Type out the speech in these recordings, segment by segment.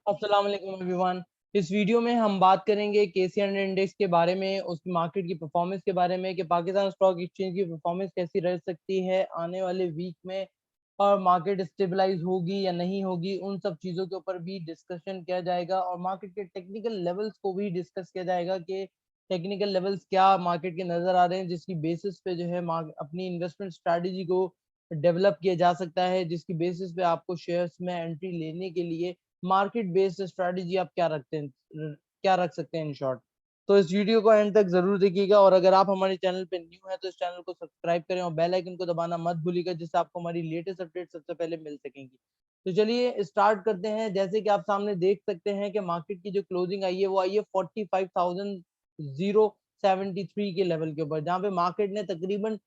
अस्सलाम वालेकुम एवरीवन। इस वीडियो में हम बात करेंगे केसीएन इंडेक्स के बारे में, उसकी मार्केट की परफॉर्मेंस के बारे में कि पाकिस्तान स्टॉक एक्सचेंज की परफॉर्मेंस कैसी रह सकती है आने वाले वीक में, और मार्केट स्टेबलाइज होगी या नहीं होगी, उन सब चीज़ों के ऊपर भी डिस्कशन किया जाएगा। और मार्केट के टेक्निकल लेवल्स को भी डिस्कस किया जाएगा कि टेक्निकल लेवल्स क्या मार्केट के नज़र आ रहे हैं, जिसकी बेसिस पे जो है अपनी इन्वेस्टमेंट स्ट्रैटेजी को डेवलप किया जा सकता है, जिसकी बेसिस पे आपको शेयर्स में एंट्री लेने के लिए मार्केट बेस्ड स्ट्रेटजी आप क्या रखते हैं, क्या रख सकते हैं इन शॉर्ट। तो इस वीडियो को एंड तक जरूर देखिएगा, और अगर आप हमारे चैनल पे न्यू है तो इस चैनल को सब्सक्राइब करें और बेल आइकन को दबाना मत भूलिएगा, जिससे आपको हमारी लेटेस्ट अपडेट सबसे पहले मिल सकेंगी। तो चलिए स्टार्ट करते हैं। जैसे कि आप सामने देख सकते हैं कि मार्केट की जो क्लोजिंग आई है वो आई है 45,073 के लेवल के ऊपर, जहाँ पे मार्केट ने तकरीबन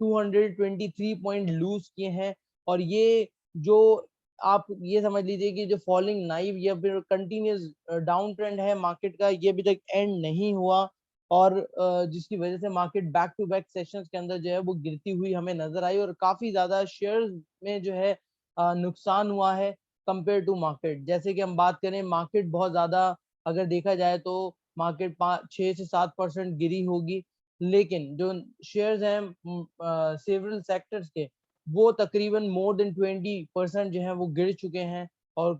223 पॉइंट लूज किए हैं। और ये जो आप ये समझ लीजिए कि जो फॉलिंग नाइव या फिर कंटिन्यूस डाउन ट्रेंड है मार्केट का, ये अभी तक एंड नहीं हुआ। और जिसकी वजह से market back to back sessions के अंदर जो है वो गिरती हुई हमें नजर आई, और काफी ज्यादा शेयर्स में जो है नुकसान हुआ है कंपेयर टू मार्केट। जैसे कि हम बात करें, मार्केट बहुत ज्यादा अगर देखा जाए तो मार्केट 6 से 7% गिरी होगी, लेकिन जो शेयर्स हैं सेवरल सेक्टर्स के, वो तकरीबन मोर देन 20% जो है वो गिर चुके हैं। और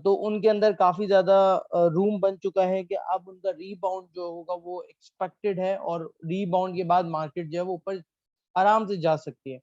तो उनके अंदर काफी ज्यादा रूम बन चुका है कि अब उनका रीबाउंड जो होगा वो एक्सपेक्टेड है, और रीबाउंड के बाद मार्केट जो है वो ऊपर आराम से जा सकती है।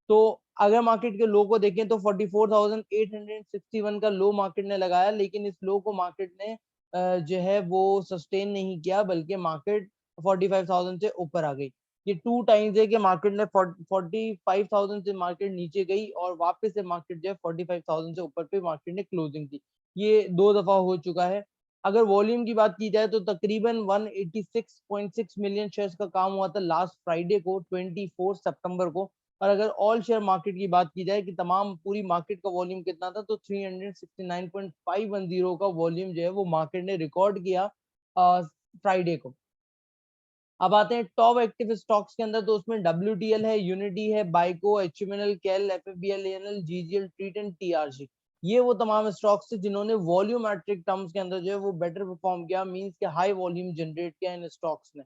तो अगर मार्केट के लो को देखें तो 44,861 का लो मार्केट ने लगाया, लेकिन इस लो को मार्केट ने जो है वो सस्टेन नहीं किया, बल्कि मार्केट 45,000 से ऊपर आ गई। ये 2 टाइम्स है कि मार्केट ने 45,000 से मार्केट नीचे गई और वापस से मार्केट जो है 45,000 से ऊपर पे मार्केट ने क्लोजिंग की। ये 2 दफा हो चुका है। अगर वॉल्यूम की बात की जाए तो तकरीबन 186.6 मिलियन शेयर्स का काम हुआ था लास्ट फ्राइडे को, 24 सितंबर को। और अगर ऑल शेयर मार्केट की बात की जाए कि तमाम पूरी मार्केट का वॉल्यूम कितना था, तो 369.510 का वॉल्यूम जो है वो मार्केट ने रिकॉर्ड किया फ्राइडे को। अब आते हैं टॉप एक्टिव स्टॉक्स के अंदर, तो उसमें WTL है, यूनिटी है, बाइको, HMNL, कैल, FFBL, ANL, GGL, treat, TRG। ये वो तमाम स्टॉक्स थे जिन्होंने वॉल्यूमेट्रिक टर्म्स के अंदर जो है वो बेटर परफॉर्म किया, मींस के हाई वॉल्यूम जनरेट किया इन स्टॉक्स ने।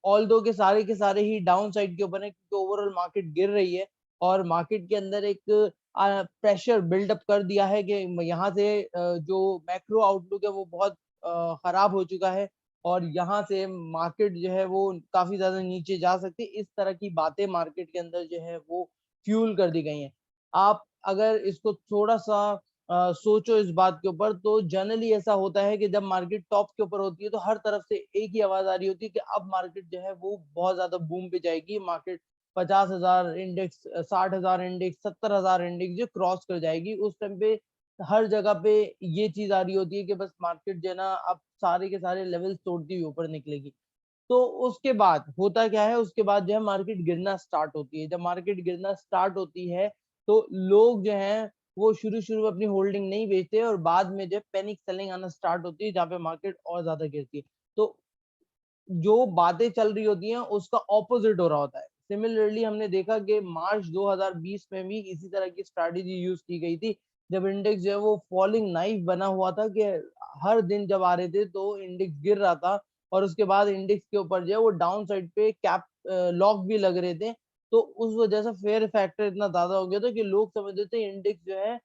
ऑल दो के सारे ही डाउन साइड के ऊपर है, क्योंकि ओवरऑल मार्केट गिर रही है, और मार्केट के अंदर एक प्रेशर बिल्डअप कर दिया है कि यहाँ से जो मैक्रो आउटलुक है वो बहुत खराब हो चुका है, और यहाँ से मार्केट जो है वो काफी ज्यादा नीचे जा सकती है। इस तरह की बातें मार्केट के अंदर जो है वो फ्यूल कर दी गई हैं। आप अगर इसको थोड़ा सा सोचो इस बात के ऊपर, तो जनरली ऐसा होता है कि जब मार्केट टॉप के ऊपर होती है तो हर तरफ से एक ही आवाज आ रही होती है कि अब मार्केट जो है वो बहुत ज्यादा बूम पे जाएगी। मार्केट 50,000 इंडेक्स, 60,000 इंडेक्स, 70,000 इंडेक्स जो क्रॉस कर जाएगी, उस टाइम पे हर जगह पे ये चीज आ रही होती है कि बस मार्केट जो है ना अब सारे के सारे लेवल्स तोड़ती हुई ऊपर निकलेगी। तो उसके बाद होता क्या है, उसके बाद जो है मार्केट गिरना स्टार्ट होती है। जब मार्केट गिरना स्टार्ट होती है तो लोग जो हैं वो शुरू शुरू में अपनी होल्डिंग नहीं बेचते, और बाद में जो पैनिक सेलिंग आना स्टार्ट होती है, जहाँ पे मार्केट और ज्यादा गिरती है। तो जो बातें चल रही होती हैं उसका ऑपोजिट हो रहा होता है। सिमिलरली हमने देखा कि मार्च 2020 में भी इसी तरह की स्ट्रैटेजी यूज की गई थी, जब इंडेक्स जो है वो फॉलिंग नाइफ बना हुआ था कि हर दिन जब आ रहे थे तो इंडेक्स गिर रहा था, और उसके बाद इंडेक्स के ऊपर जो है वो डाउन साइड पे कैप लॉक भी लग रहे थे। तो उस वजह से फेयर फैक्टर इतना ज्यादा हो गया था कि लोग समझते थे इंडेक्स जो है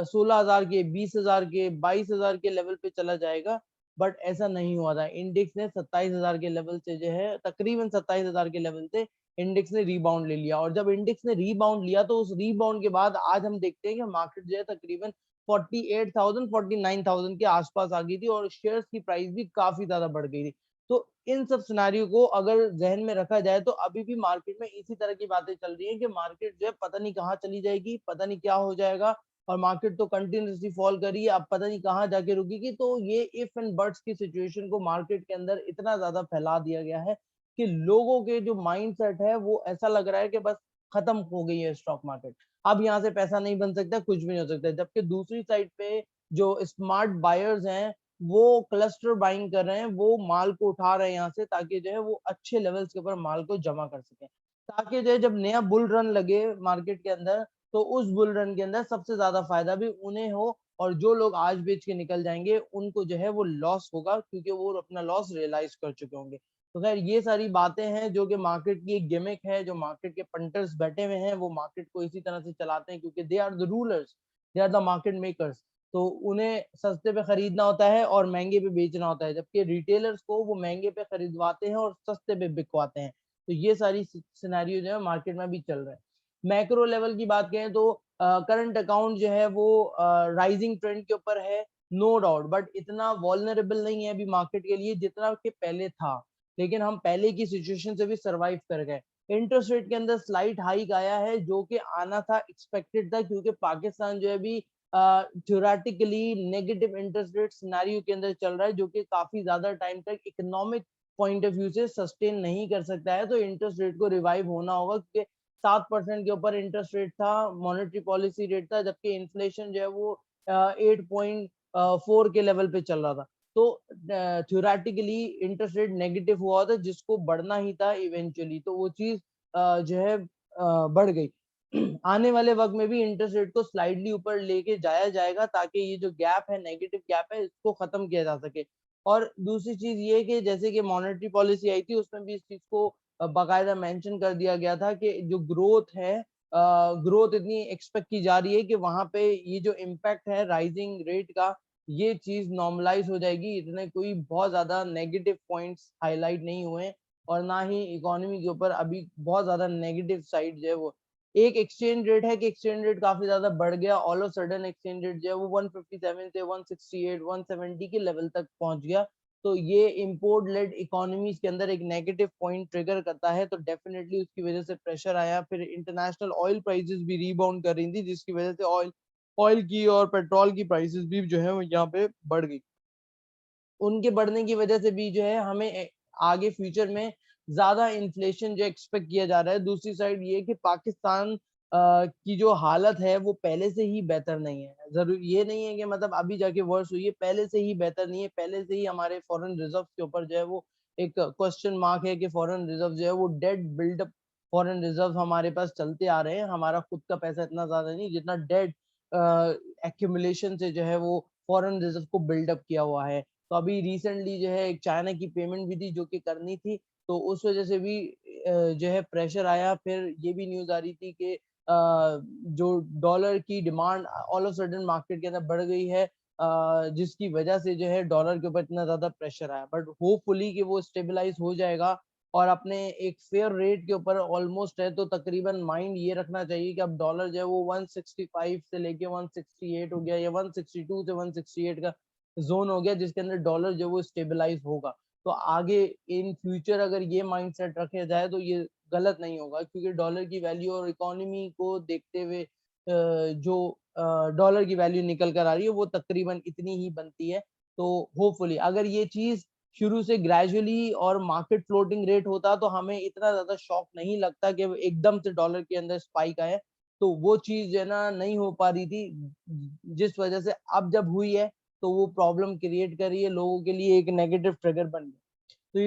16,000 के, 20,000 के, 22,000 के लेवल पे चला जाएगा। बट ऐसा नहीं हुआ था। इंडेक्स ने 27,000 के लेवल से जो है, तकरीबन 27,000 के लेवल से इंडेक्स ने रीबाउंड ले लिया। और जब इंडेक्स ने रीबाउंड लिया तो उस रीबाउंड के बाद आज हम देखते हैं कि मार्केट जो है तकरीबन 48,000 49,000 के आसपास आ गई थी, और शेयर्स की प्राइस भी काफी ज्यादा बढ़ गई थी। तो इन सब सिनारियों को अगर जहन में रखा जाए तो अभी भी मार्केट में इसी तरह की बातें चल रही है कि मार्केट जो है पता नहीं कहाँ चली जाएगी, पता नहीं क्या हो जाएगा। और मार्केट तो कंटिन्यूसली फॉल करी है, अब पता नहीं कहाँ जाके रुकेगी। तो ये इफ एंड बट्स की सिचुएशन को मार्केट के अंदर इतना ज्यादा फैला दिया गया है कि लोगों के जो माइंडसेट है वो ऐसा लग रहा है कि बस खत्म हो गई है स्टॉक मार्केट, अब यहाँ से पैसा नहीं बन सकता, कुछ भी नहीं हो सकता। जबकि दूसरी साइड पे जो स्मार्ट बायर्स हैं वो क्लस्टर बाइंग कर रहे हैं, वो माल को उठा रहे हैं यहाँ से, ताकि जो है वो अच्छे लेवल्स के ऊपर माल को जमा कर सकें, ताकि जो है जब नया बुल रन लगे मार्केट के अंदर तो उस बुल रन के अंदर सबसे ज्यादा फायदा भी उन्हें हो, और जो लोग आज बेच के निकल जाएंगे उनको जो है वो लॉस होगा, क्योंकि वो अपना लॉस रियलाइज कर चुके होंगे। तो खैर ये सारी बातें हैं जो कि मार्केट की एक गिमिक है, जो मार्केट के पंटर्स बैठे हुए हैं वो मार्केट को इसी तरह से चलाते हैं, क्योंकि they are the rulers, they are the market makers. तो उन्हें सस्ते पे खरीदना होता है और महंगे पे बेचना होता है, जबकि रिटेलर्स को वो महंगे पे खरीदवाते हैं और सस्ते पे बिकवाते हैं। तो ये सारी सिनेरियो जो है मार्केट में भी चल रहा है। मैक्रो लेवल की बात करें तो करंट अकाउंट जो है वो राइजिंग ट्रेंड के ऊपर है, नो डाउट, बट इतना वॉल्नरेबल नहीं है अभी मार्केट के लिए जितना कि पहले था। लेकिन हम पहले की सिचुएशन से भी सरवाइव कर गए। इंटरेस्ट रेट के अंदर स्लाइट हाइक आया है, जो कि आना था, एक्सपेक्टेड था, क्योंकि पाकिस्तान जो है अभी theoretically negative interest rate scenario के अंदर चल रहा है, जो कि काफी ज्यादा टाइम तक इकोनॉमिक पॉइंट ऑफ व्यू से सस्टेन नहीं कर सकता है। तो इंटरेस्ट रेट को रिवाइव होना होगा, क्योंकि 7% के ऊपर इंटरेस्ट रेट था, मॉनेटरी पॉलिसी रेट था, जबकि इन्फ्लेशन जो है वो 8.4 के लेवल पे चल रहा था। तो थ्योरेटिकली इंटरेस्ट रेट नेगेटिव हुआ था, जिसको बढ़ना ही था इवेंचुअली, तो वो चीज जो है बढ़ गई। आने वाले वक्त में भी इंटरेस्ट रेट को स्लाइडली ऊपर लेके जाया जाएगा, ताकि ये जो गैप है, नेगेटिव गैप है, इसको खत्म किया जा सके। और दूसरी चीज ये कि जैसे कि मॉनेटरी पॉलिसी आई थी, उसमें भी इस चीज को बाकायदा मेंशन कर दिया गया था कि जो ग्रोथ है, ग्रोथ इतनी एक्सपेक्ट की जा रही है कि वहां पे ये जो इम्पैक्ट है राइजिंग रेट का, ये चीज नॉर्मलाइज हो जाएगी। इतने कोई बहुत ज्यादा नेगेटिव पॉइंट्स हाईलाइट नहीं हुए, और ना ही इकोनॉमी के ऊपर अभी बहुत ज्यादा नेगेटिव साइड जो है वो। एक एक्सचेंज रेट है कि एक्सचेंज रेट काफी ज्यादा बढ़ गया, all of sudden exchange rate जो है वो 157 से 168 170 के लेवल तक पहुंच गया। तो ये इंपोर्ट लेड इकोनॉमीज के अंदर एक नेगेटिव पॉइंट ट्रिगर करता है, तो डेफिनेटली उसकी वजह से प्रेशर आया। फिर इंटरनेशनल ऑयल प्राइसेस भी रीबाउंड कर रही थी, जिसकी वजह से ऑयल ऑयल की और पेट्रोल की प्राइसेस भी जो है वो यहाँ पे बढ़ गई। उनके बढ़ने की वजह से भी जो है हमें आगे फ्यूचर में ज्यादा इन्फ्लेशन जो एक्सपेक्ट किया जा रहा है। दूसरी साइड ये कि पाकिस्तान की जो हालत है वो पहले से ही बेहतर नहीं है। जरूर ये नहीं है कि मतलब अभी जाके वर्स हुई है, पहले से ही बेहतर नहीं है। पहले से ही हमारे फॉरेन रिजर्व के ऊपर जो है वो एक क्वेश्चन मार्क है कि फॉरेन रिजर्व जो है वो डेड बिल्डअप फॉरेन रिजर्व हमारे पास चलते आ रहे हैं। हमारा खुद का पैसा इतना ज्यादा नहीं जितना डेड एक्यूमुलेशन से जो है वो फॉरेन रिजर्व को बिल्डअप किया हुआ है। तो अभी रिसेंटली जो है एक चाइना की पेमेंट भी थी जो कि करनी थी, तो उस वजह से भी जो है प्रेशर आया। फिर ये भी न्यूज आ रही थी कि जो डॉलर की demand all of sudden market के अंदर बढ़ गई है, जिसकी वजह से जो है डॉलर के ऊपर इतना ज्यादा प्रेशर आया। बट होपफुली कि वो स्टेबलाइज हो जाएगा और अपने एक फेयर रेट के ऊपर ऑलमोस्ट है। तो तकरीबन माइंड ये रखना चाहिए कि अब डॉलर जो है वो 165 से लेके 168 हो गया, या 162 से 168 का जोन हो गया, जिसके अंदर डॉलर जो वो स्टेबलाइज होगा। तो आगे इन फ्यूचर अगर ये माइंडसेट रखा जाए तो ये गलत नहीं होगा, क्योंकि डॉलर की वैल्यू और इकोनॉमी को देखते हुए जो डॉलर की वैल्यू निकल कर आ रही है वो तकरीबन इतनी ही बनती है। तो होपफुली अगर ये चीज शुरू से ग्रेजुअली और मार्केट फ्लोटिंग रेट होता तो हमें इतना ज्यादा शॉक नहीं लगता कि एकदम से डॉलर के अंदर स्पाइक आए। तो वो चीज जो है ना नहीं हो पा रही थी, जिस वजह से अब जब हुई है तो वो प्रॉब्लम क्रिएट कर रही है लोगों के लिए, एक नेगेटिव ट्रिगर बन गया। तो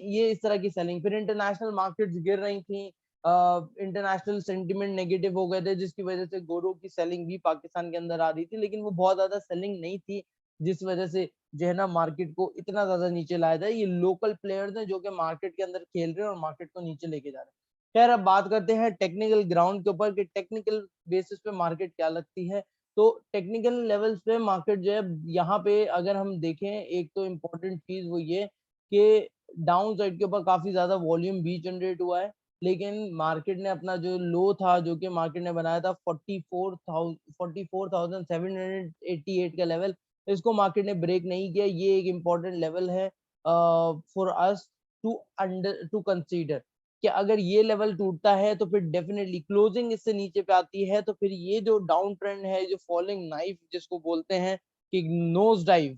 ये इस तरह की सेलिंग। फिर इंटरनेशनल मार्केट्स गिर रही थी, इंटरनेशनल सेंटिमेंट नेगेटिव हो गए थे, जिसकी वजह से गोरों की सेलिंग भी पाकिस्तान के अंदर आ रही थी, लेकिन वो बहुत ज्यादा सेलिंग नहीं थी, जिस वजह से जो है ना मार्केट को इतना ज्यादा नीचे लाया था। ये लोकल प्लेयर्स हैं जो कि मार्केट के अंदर खेल रहे हैं और मार्केट को नीचे लेके जा रहे हैं। खैर अब बात करते हैं टेक्निकल ग्राउंड के ऊपर कि टेक्निकल बेसिस पे मार्केट क्या लगती है। तो टेक्निकल लेवल्स पे मार्केट जो है यहाँ पे अगर हम देखें, एक तो इम्पोर्टेंट चीज वो ये कि डाउन साइड के ऊपर काफी ज्यादा वॉल्यूम भी जनरेट हुआ है, लेकिन मार्केट ने अपना जो लो था जो कि मार्केट ने बनाया था 44,788 का लेवल, इसको मार्केट ने ब्रेक नहीं किया। ये एक इम्पोर्टेंट लेवल है for us to under to consider कि अगर ये लेवल टूटता है तो फिर डेफिनेटली क्लोजिंग इससे नीचे पे आती है, तो फिर ये जो डाउन ट्रेंड है, जो फॉलिंग नाइफ जिसको बोलते हैं कि नोज डाइव,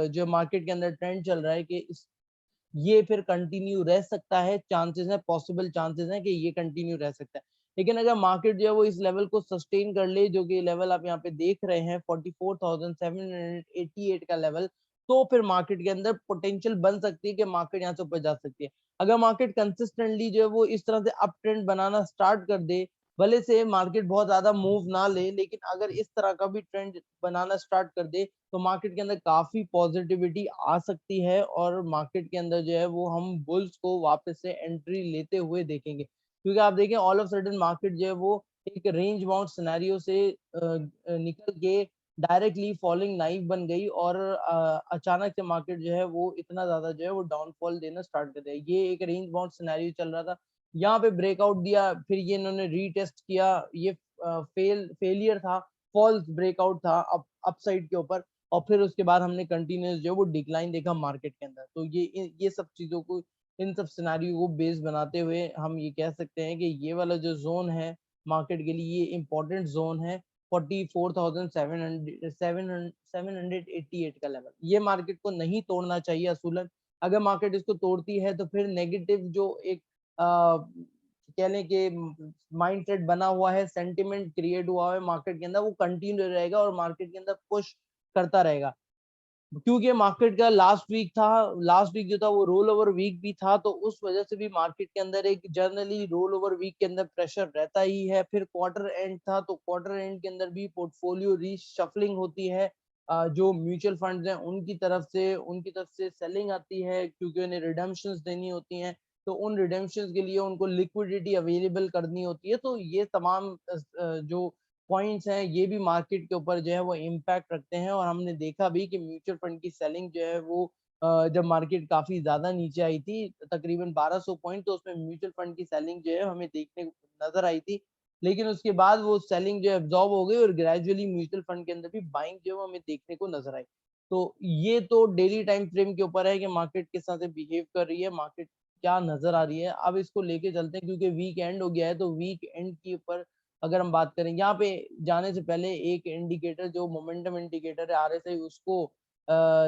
जो मार्केट के अंदर ट्रेंड चल रहा है कि ये फिर कंटिन्यू रह सकता है, चांसेस है, पॉसिबल चांसेस है कि ये कंटिन्यू रह सकता है। लेकिन अगर मार्केट जो है वो इस लेवल को सस्टेन कर ले, जो कि लेवल आप यहाँ पे देख रहे हैं 44,788 का लेवल, तो फिर मार्केट के अंदर पोटेंशियल बन सकती है कि मार्केट यहाँ से ऊपर जा सकती है। अगर मार्केट कंसिस्टेंटली जो है वो इस तरह से अप ट्रेंड बनाना स्टार्ट कर दे, भले से मार्केट बहुत ज्यादा मूव ना ले, लेकिन अगर इस तरह का भी ट्रेंड बनाना स्टार्ट कर दे तो मार्केट के अंदर काफी पॉजिटिविटी आ सकती है, और मार्केट के अंदर जो है वो हम बुल्स को वापस से एंट्री लेते हुए देखेंगे। क्योंकि आप देखें ऑल ऑफ सडन मार्केट जो है वो एक रेंज बाउंड सिनेरियो से निकल के डायरेक्टली फॉलिंग नाइफ बन गई, और अचानक से मार्केट जो है वो इतना ज्यादा जो है वो डाउनफॉल देना स्टार्ट कर दिया। ये एक रेंज बाउंड सिनेरियो चल रहा था, यहाँ पे ब्रेकआउट दिया, फिर ये इन्होंने रीटेस्ट किया, ये फेलियर था, फॉल्स ब्रेकआउट था अपसाइड के ऊपर, और फिर उसके बाद हमने कंटिन्यूस जो है वो डिक्लाइन देखा मार्केट के अंदर। तो ये सब चीजों को, इन सब सिनेरियो को बेस बनाते हुए हम ये कह सकते हैं कि ये वाला जो जोन है मार्केट के लिए, ये इंपॉर्टेंट जोन है 44,788 का लेवल। ये मार्केट को नहीं तोड़ना चाहिए असूलन। अगर मार्केट इसको तोड़ती है तो फिर नेगेटिव जो एक कह लें कि माइंडसेट बना हुआ है, सेंटिमेंट क्रिएट हुआ है मार्केट के अंदर, वो कंटिन्यू रहेगा और मार्केट के अंदर पुश करता रहेगा। क्योंकि मार्केट का लास्ट वीक था, लास्ट वीक जो था वो रोल ओवर वीक भी था, तो उस वजह से भी मार्केट के अंदर एक जनरली रोल ओवर वीक के अंदर प्रेशर रहता ही है। फिर क्वार्टर एंड था, तो क्वार्टर एंड के अंदर भी पोर्टफोलियो रीशफलिंग होती है। जो म्यूचुअल फंड्स हैं उनकी तरफ से सेलिंग आती है, क्योंकि उन्हें रिडेम्पशंस देनी होती हैं, तो उन रिडेम्पशंस के लिए उनको लिक्विडिटी अवेलेबल करनी होती है। तो ये तमाम जो पॉइंट्स हैं ये भी मार्केट के ऊपर जो है वो इम्पैक्ट रखते हैं। और हमने देखा भी कि म्यूचुअल फंड की सेलिंग जो है वो जब मार्केट काफी ज्यादा नीचे आई थी तकरीबन 1200 पॉइंट, तो उसमें म्यूचुअल फंड की सेलिंग जो है हमें देखने को नजर आई थी। लेकिन उसके बाद वो सेलिंग जो है एब्जॉर्ब हो गई और ग्रेजुअली म्यूचुअल फंड के अंदर भी बाइंग जो है हमें देखने को नजर आई। तो ये तो डेली टाइम फ्रेम के ऊपर है कि मार्केट किस तरह से बिहेव कर रही है, मार्केट क्या नजर आ रही है। अब इसको लेके चलते हैं, क्योंकि वीक एंड हो गया है, तो वीक एंड के ऊपर अगर हम बात करें, यहाँ पे जाने से पहले एक इंडिकेटर जो मोमेंटम इंडिकेटर है आरएसआई, उसको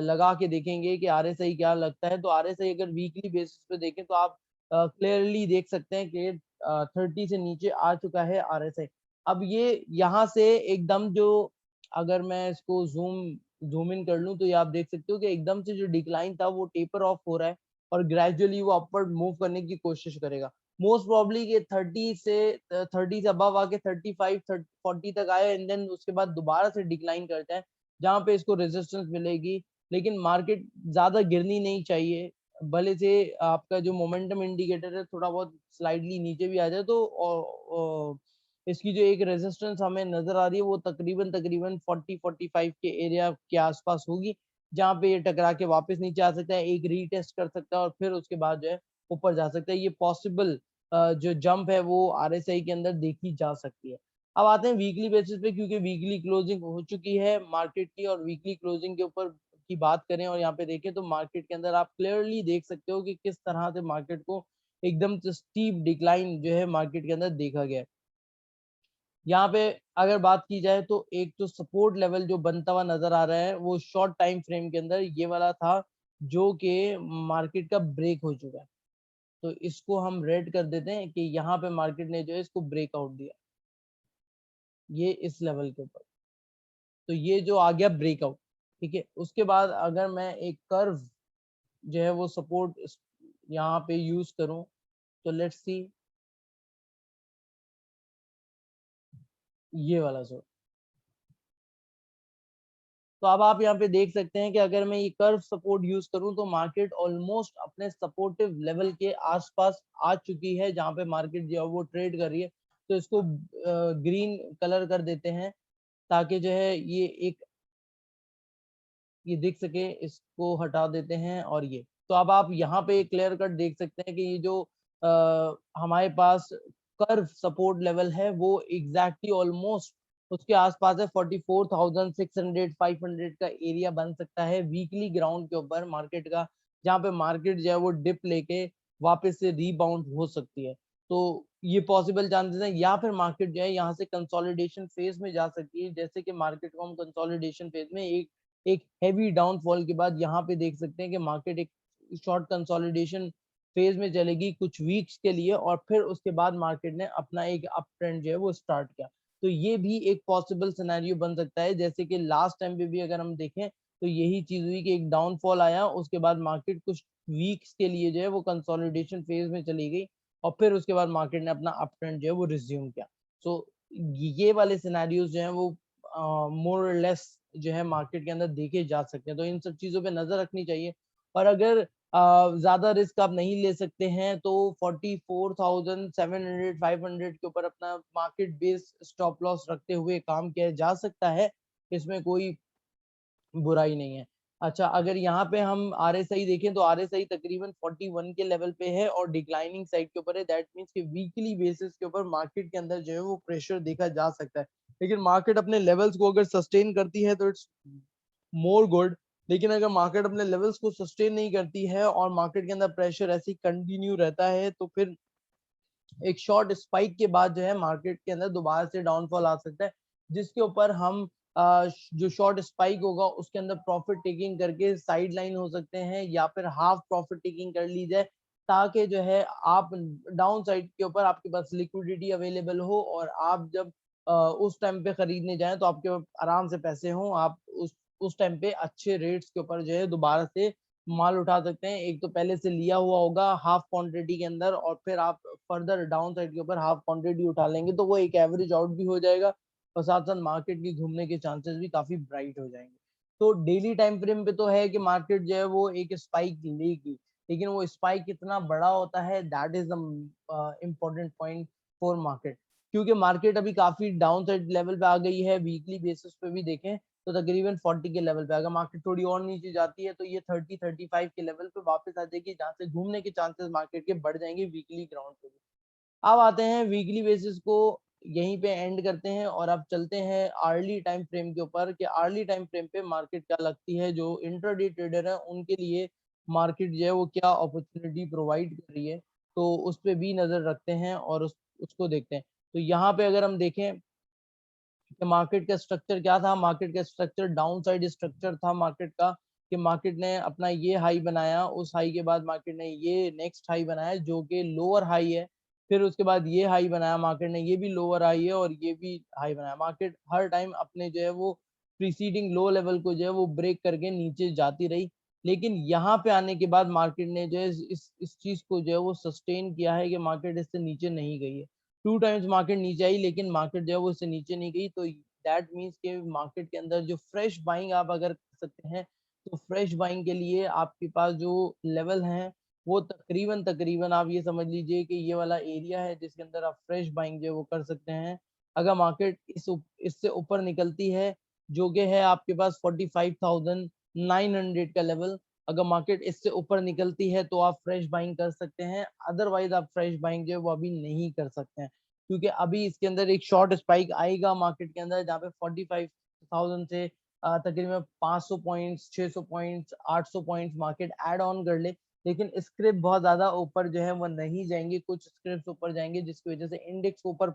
लगा के देखेंगे कि आरएसआई क्या लगता है। तो आरएसआई अगर वीकली बेसिस पे देखें तो आप क्लियरली देख सकते हैं कि 30 से नीचे आ चुका है आरएसआई। अब ये यहाँ से एकदम जो, अगर मैं इसको जूम इन कर लूं तो ये आप देख सकते हो कि एकदम से जो डिक्लाइन था वो टेपर ऑफ हो रहा है, और ग्रेजुअली वो अपवर्ड मूव करने की कोशिश करेगा। मोस्ट प्रॉब्ली ये 30 से अबव आके 35 40 तक आए, एंड देन उसके बाद दोबारा से डिक्लाइन करता है, जहां पे इसको रेजिस्टेंस मिलेगी। लेकिन मार्केट ज्यादा गिरनी नहीं चाहिए, भले से आपका जो मोमेंटम इंडिकेटर है थोड़ा बहुत स्लाइडली नीचे भी आ जाए, तो इसकी जो एक रेजिस्टेंस हमें नजर आ रही है वो तकरीबन तकरीबन 40-45 के एरिया के आसपास होगी, जहां पे ये टकरा के वापस नीचे आ सकता है, एक रीटेस्ट कर सकता है और फिर उसके बाद जो है ऊपर जा सकता है। ये पॉसिबल जो जंप है वो आरएसआई के अंदर देखी जा सकती है। अब आते हैं वीकली बेसिस पे, क्योंकि वीकली क्लोजिंग हो चुकी है मार्केट की, और वीकली क्लोजिंग के ऊपर की बात करें और यहाँ पे देखें तो मार्केट के अंदर आप क्लियरली देख सकते हो कि किस तरह से मार्केट को एकदम से स्टीप डिक्लाइन जो है मार्केट के अंदर देखा गया है। यहाँ पे अगर बात की जाए तो एक तो सपोर्ट लेवल जो बनता हुआ नजर आ रहा है वो शॉर्ट टाइम फ्रेम के अंदर ये वाला था, जो कि मार्केट का ब्रेक हो चुका है। तो इसको हम रेड कर देते हैं कि यहाँ पे मार्केट ने जो है इसको ब्रेकआउट दिया, ये इस लेवल के ऊपर। तो ये जो आ गया ब्रेकआउट, ठीक है। उसके बाद अगर मैं एक कर्व जो है वो सपोर्ट यहाँ पे यूज करूं, तो लेट्स सी ये वाला जो, तो अब आप यहाँ पे देख सकते हैं कि अगर मैं ये कर्व सपोर्ट यूज करूं तो मार्केट ऑलमोस्ट अपने सपोर्टिव लेवल के आसपास आ चुकी है, जहां पे मार्केट जो है वो ट्रेड कर रही है। तो इसको ग्रीन कलर कर देते हैं, ताकि जो है ये एक ये दिख सके, इसको हटा देते हैं। और ये तो अब आप यहाँ पे क्लियर कट देख सकते हैं कि ये जो हमारे पास कर्व सपोर्ट लेवल है वो एग्जैक्टली ऑलमोस्ट उसके आसपास है। 44,600 500 का एरिया बन सकता है वीकली ग्राउंड के ऊपर मार्केट का, जहाँ पे मार्केट जो है वो डिप लेके वापस से रीबाउंड हो सकती है। तो ये पॉसिबल चांसेस है, या फिर मार्केट जो है यहाँ से कंसोलिडेशन फेज में जा सकती है। जैसे कि मार्केट को हम कंसोलिडेशन फेज में एक हैवी डाउनफॉल के बाद यहाँ पे देख सकते हैं कि मार्केट एक शॉर्ट कंसोलिडेशन फेज में चलेगी कुछ वीक्स के लिए, और फिर उसके बाद मार्केट ने अपना एक अप ट्रेंड जो है वो स्टार्ट किया। तो ये भी एक पॉसिबल सिनेरियो बन सकता है, जैसे कि लास्ट टाइम पे भी अगर हम देखें तो यही चीज हुई कि एक डाउनफॉल आया, उसके बाद मार्केट कुछ वीक्स के लिए जो है वो कंसोलिडेशन फेज में चली गई, और फिर उसके बाद मार्केट ने अपना अप ट्रेंड जो है वो रिज्यूम किया। सो ये वाले सिनेरियोज जो हैं वो मोर और लेस जो है मार्केट के अंदर देखे जा सकते हैं। तो इन सब चीजों पे नजर रखनी चाहिए। और अगर ज्यादा रिस्क आप नहीं ले सकते हैं तो 44,700 500 के ऊपर अपना मार्केट बेस स्टॉप लॉस रखते हुए काम किया जा सकता है। इसमें कोई बुराई नहीं है। अच्छा, अगर यहाँ पे हम आरएसआई देखें तो आरएसआई तकरीबन 41 के लेवल पे है और डिक्लाइनिंग साइड के ऊपर है। दैट मींस कि वीकली बेसिस के ऊपर मार्केट के अंदर जो है वो प्रेशर देखा जा सकता है। लेकिन मार्केट अपने लेवल्स को अगर सस्टेन करती है तो इट्स मोर गुड। लेकिन अगर मार्केट अपने लेवल्स को सस्टेन नहीं करती है और मार्केट के अंदर प्रेशर ऐसे ही कंटिन्यू रहता है तो फिर एक शॉर्ट स्पाइक के बाद जो है मार्केट के अंदर दोबारा से डाउनफॉल आ सकता है, जिसके ऊपर हम जो शॉर्ट स्पाइक होगा उसके अंदर प्रॉफिट टेकिंग करके साइड लाइन हो सकते हैं या फिर हाफ प्रॉफिट टेकिंग कर ली जाए, ताकि जो है आप डाउन साइड के ऊपर आपके पास लिक्विडिटी अवेलेबल हो और आप जब उस टाइम पे खरीदने जाएं तो आपके आराम से पैसे हों, आप उस टाइम पे अच्छे रेट्स के ऊपर जो है दोबारा से माल उठा सकते हैं। एक तो पहले से लिया हुआ होगा हाफ क्वांटिटी के अंदर और फिर आप फर्दर डाउन साइड के ऊपर हाफ क्वांटिटी उठा लेंगे तो वो एक एवरेज आउट भी हो जाएगा और साथ साथ मार्केट के घूमने के चांसेस भी काफी ब्राइट हो जाएंगे। तो डेली टाइम फ्रेम पे तो है कि मार्केट जो है वो एक स्पाइक लेगी, लेकिन वो स्पाइक कितना बड़ा होता है that is the important point for market. क्योंकि मार्केट अभी काफी डाउन साइड लेवल पे आ गई है, वीकली बेसिस पे भी देखें तो तकरीबन 40 के लेवल पे। अगर मार्केट थोड़ी और नीचे जाती है तो ये 30-35 के लेवल पे वापस आ जाएगी, जहां से घूमने के चांसेस मार्केट के बढ़ जाएंगे वीकली ग्राउंड पे भी। अब आते हैं वीकली बेसिस को यहीं पे एंड करते हैं और अब चलते हैं अर्ली टाइम फ्रेम के ऊपर कि अर्ली टाइम फ्रेम पे मार्केट क्या लगती है, जो इंट्राडे ट्रेडर है उनके लिए मार्केट जो है वो क्या अपॉर्चुनिटी प्रोवाइड कर रही है। तो उस पर भी नजर रखते हैं और उसको देखते हैं। तो यहाँ पे अगर हम देखें कि मार्केट का स्ट्रक्चर क्या था, मार्केट का स्ट्रक्चर डाउन साइड स्ट्रक्चर था मार्केट का, कि मार्केट ने अपना ये हाई बनाया, उस हाई के बाद मार्केट ने ये नेक्स्ट हाई बनाया जो कि लोअर हाई है, फिर उसके बाद ये हाई बनाया मार्केट ने, ये भी लोअर हाई है और ये भी हाई बनाया। मार्केट हर टाइम अपने जो है वो प्रीसीडिंग लो लेवल को जो है वो ब्रेक करके नीचे जाती रही। लेकिन यहाँ पे आने के बाद मार्केट ने जो है इस चीज को जो है वो सस्टेन किया है कि मार्केट इससे नीचे नहीं गई है। 2 टाइम्स मार्केट नीचे आई लेकिन मार्केट जो है वो इससे नीचे नहीं गई। तो दैट मीन्स के मार्केट के अंदर जो फ्रेश बाइंग आप अगर कर सकते हैं तो फ्रेश बाइंग के लिए आपके पास जो लेवल हैं वो तकरीबन तकरीबन आप ये समझ लीजिए कि ये वाला एरिया है जिसके अंदर आप फ्रेश बाइंग जो है वो कर सकते हैं। अगर मार्केट इससे ऊपर निकलती है जो कि है आपके पास 45,900 का लेवल, अगर मार्केट इससे ऊपर निकलती है तो आप फ्रेश बाइंग कर सकते हैं। अदरवाइज आप फ्रेश बाइंग जो है वो अभी नहीं कर सकते हैं, क्योंकि अभी इसके अंदर एक शॉर्ट स्पाइक आएगा मार्केट के अंदर जहाँ पे 45,000 से तकरीबन 500 points 600 points 800 points market add on कर ले। लेकिन स्क्रिप्ट बहुत ज्यादा ऊपर जो है वो नहीं जाएंगे, कुछ स्क्रिप्ट ऊपर जाएंगे जिसकी वजह से इंडेक्स ऊपर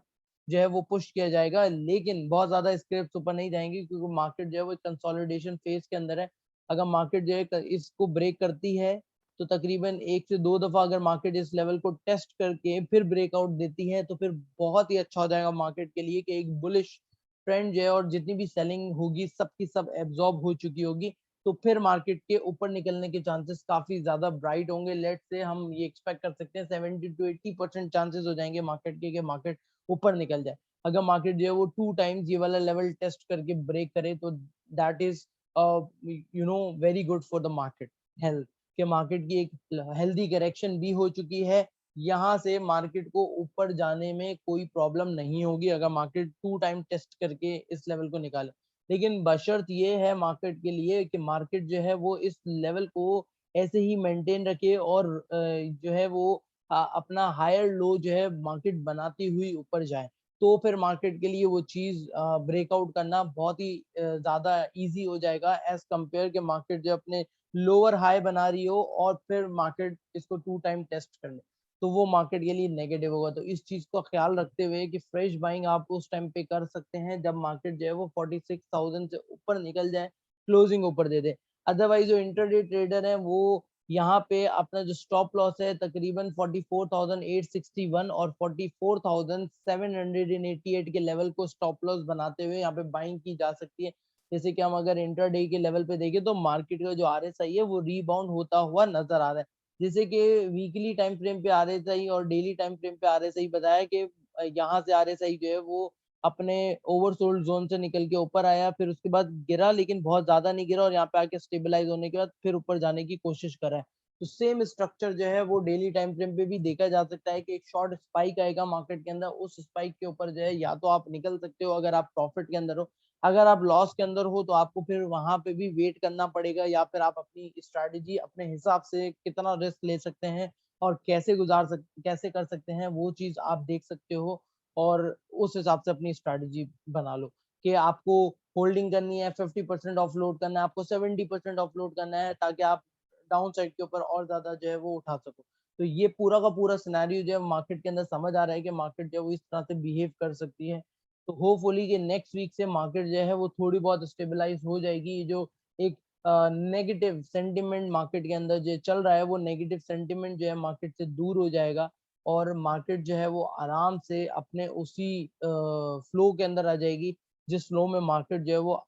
जो है वो पुश किया जाएगा, लेकिन बहुत ज्यादा स्क्रिप्ट ऊपर नहीं जाएंगी क्योंकि मार्केट जो है वो कंसोलिडेशन फेज के अंदर है। अगर मार्केट जो है इसको ब्रेक करती है तो तकरीबन 1 से 2 दफा अगर मार्केट इस लेवल को टेस्ट करके फिर ब्रेकआउट देती है तो फिर बहुत ही अच्छा हो जाएगा मार्केट के लिए कि एक बुलिश ट्रेंड जो है और जितनी भी सेलिंग होगी सबकी सब एब्जॉर्ब हो चुकी होगी। तो फिर मार्केट के ऊपर निकलने के चांसेस काफी ज्यादा ब्राइट होंगे। लेट से हम ये एक्सपेक्ट कर सकते हैं 70 to 80% चांसेस हो जाएंगे मार्केट के कि मार्केट ऊपर निकल जाए। अगर मार्केट जो है वो 2 टाइम्स ये वाला लेवल टेस्ट करके ब्रेक करे तो that is very good for the market health, के मार्केट की एक हेल्दी करेक्शन भी हो चुकी है। यहाँ से मार्केट को ऊपर जाने में कोई प्रॉब्लम नहीं होगी अगर मार्केट 2 टाइम टेस्ट करके इस लेवल को निकाले। लेकिन बशर्त ये है मार्केट के लिए कि मार्केट जो है वो इस लेवल को ऐसे ही मेंटेन रखे और जो है वो अपना हायर लो जो है मार्केट बनाती हुई ऊपर जाए, तो फिर मार्केट के लिए वो चीज ब्रेकआउट करना बहुत ही ज्यादा इजी हो जाएगा एज कंपेयर के मार्केट जो अपने लोअर हाई बना रही हो और फिर मार्केट इसको 2 टाइम टेस्ट कर ले, तो वो मार्केट के लिए नेगेटिव होगा। तो इस चीज को ख्याल रखते हुए कि फ्रेश बाइंग आप उस टाइम पे कर सकते हैं जब मार्केट जो है वो 46,000 से ऊपर निकल जाए, क्लोजिंग ऊपर दे दे। अदरवाइज जो इंटरडे ट्रेडर है वो यहाँ पे अपना जो स्टॉप लॉस है तकरीबन 44,861 और 44,788 के लेवल को स्टॉप लॉस बनाते हुए यहाँ पे बाइंग की जा सकती है। जैसे कि हम अगर इंटरडे के लेवल पे देखें तो मार्केट का जो आरएसआई है वो रीबाउंड होता हुआ नजर आ रहा है। जैसे कि वीकली टाइम फ्रेम पे आरएसआई और डेली टाइम फ्रेम पे आरएसआई बताया कि यहाँ से RSI जो है वो अपने ओवरसोल्ड जोन से निकल के ऊपर आया, फिर उसके बाद गिरा, लेकिन बहुत ज्यादा नहीं गिरा, और यहाँ पे आके स्टेबलाइज होने के बाद फिर ऊपर जाने की कोशिश करा है। तो सेम स्ट्रक्चर जो है वो डेली टाइम फ्रेम पे भी देखा जा सकता है कि एक शॉर्ट स्पाइक आएगा मार्केट के अंदर, उस स्पाइक के ऊपर जो है या तो आप निकल सकते हो अगर आप प्रॉफिट के अंदर हो, अगर आप लॉस के अंदर हो तो आपको फिर वहां पे भी वेट करना पड़ेगा, या फिर आप अपनी स्ट्रैटेजी अपने हिसाब से कितना रिस्क ले सकते हैं और कैसे कर सकते हैं वो चीज आप देख सकते हो, और उस हिसाब से अपनी स्ट्रैटेजी बना लो कि आपको होल्डिंग करनी है, 50% ऑफलोड करना है, आपको 70% ऑफलोड करना है, ताकि आप डाउन साइड के ऊपर और ज्यादा जो है वो उठा सको। तो ये पूरा का पूरा सिनेरियो जो है मार्केट के अंदर समझ आ रहा है कि मार्केट जो है वो इस तरह से बिहेव कर सकती है। तो होपफुली कि नेक्स्ट वीक से मार्केट जो है वो थोड़ी बहुत स्टेबलाइज हो जाएगी। जो एक नेगेटिव सेंटिमेंट मार्केट के अंदर जो चल रहा है, वो नेगेटिव सेंटिमेंट जो है मार्केट से दूर हो जाएगा, और मार्केट जो है वो आराम से अपने उसी फ्लो के अंदर आ जाएगी जिस फ्लो में मार्केट जो है वो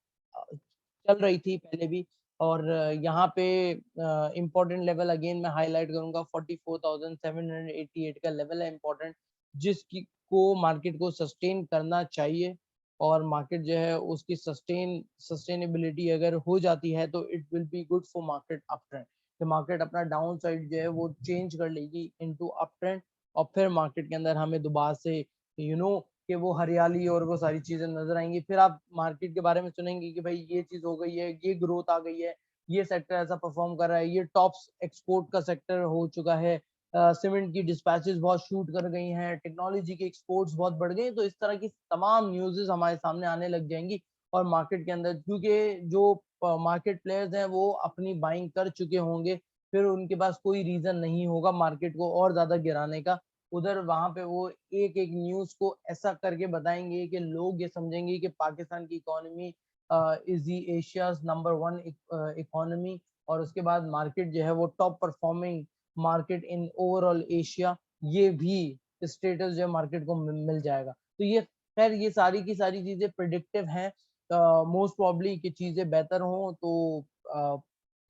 चल रही थी पहले भी। और यहाँ पे इम्पोर्टेंट लेवल अगेन मैं हाईलाइट करूंगा, 44,788 का लेवल है इम्पोर्टेंट, जिसकी को मार्केट को सस्टेन करना चाहिए। और मार्केट जो है उसकी सस्टेनेबिलिटी अगर हो जाती है तो it will be good for market up trend. तो मार्केट अपना डाउन साइड जो है वो चेंज कर लेगी इनटू अप ट्रेंड, और फिर मार्केट के अंदर हमें दोबारा से कि वो हरियाली और वो सारी चीजें नजर आएंगी। फिर आप मार्केट के बारे में सुनेंगे कि भाई ये चीज हो गई है, ये ग्रोथ आ गई है, ये सेक्टर ऐसा परफॉर्म कर रहा है, ये टॉप एक्सपोर्ट का सेक्टर हो चुका है, सीमेंट की डिस्पैचेस बहुत शूट कर गई हैं, टेक्नोलॉजी के एक्सपोर्ट्स बहुत बढ़ गए। तो इस तरह की तमाम न्यूज़ेस हमारे सामने आने लग जाएंगी, और मार्केट के अंदर क्योंकि जो मार्केट प्लेयर्स हैं वो अपनी बाइंग कर चुके होंगे, फिर उनके पास कोई रीजन नहीं होगा मार्केट को और ज्यादा गिराने का। उधर वहां पे वो एक एक न्यूज को ऐसा करके बताएंगे कि लोग ये समझेंगे कि पाकिस्तान की economy is the Asia's number 1 economy, और उसके बाद मार्केट जो है वो top performing market in overall Asia, ये भी स्टेटस जो है मार्केट को मिल जाएगा। तो ये खैर ये सारी की सारी चीजें प्रिडिक्टिव हैं, मोस्ट प्रॉब्ली कि चीजें बेहतर हों तो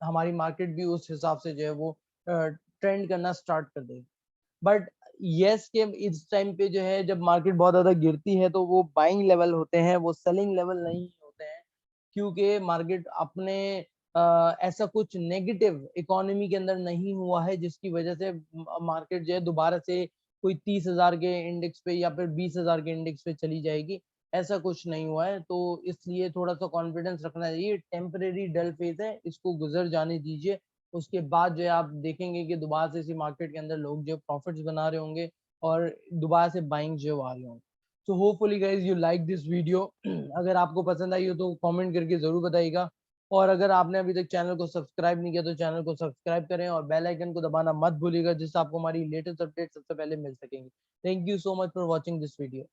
हमारी मार्केट भी उस हिसाब से जो है वो ट्रेंड करना स्टार्ट कर देगी। बट यस के इस टाइम पे जो है जब मार्केट बहुत ज्यादा गिरती है तो वो बाइंग लेवल होते हैं, वो सेलिंग लेवल नहीं होते हैं, क्योंकि मार्केट अपने ऐसा कुछ नेगेटिव इकोनॉमी के अंदर नहीं हुआ है जिसकी वजह से मार्केट जो है दोबारा से कोई 30,000 के इंडेक्स पे या फिर 20,000 के इंडेक्स पे चली जाएगी, ऐसा कुछ नहीं हुआ है। तो इसलिए थोड़ा सा कॉन्फिडेंस रखना चाहिए, टेम्परेरी डल फेज है, इसको गुजर जाने दीजिए। उसके बाद जो है आप देखेंगे कि दोबारा से इसी मार्केट के अंदर लोग जो प्रॉफिट्स बना रहे होंगे और दोबारा से बाइंग जो आ रहे होंगे। So hopefully guys you like this video. अगर आपको पसंद आई हो तो कमेंट करके जरूर बताइएगा, और अगर आपने अभी तक चैनल को सब्सक्राइब नहीं किया तो चैनल को सब्सक्राइब करें और बेल आइकन को दबाना मत भूलिएगा, जिससे आपको हमारी लेटेस्ट अपडेट सबसे पहले मिल सकेंगी। Thank you so much for watching this video.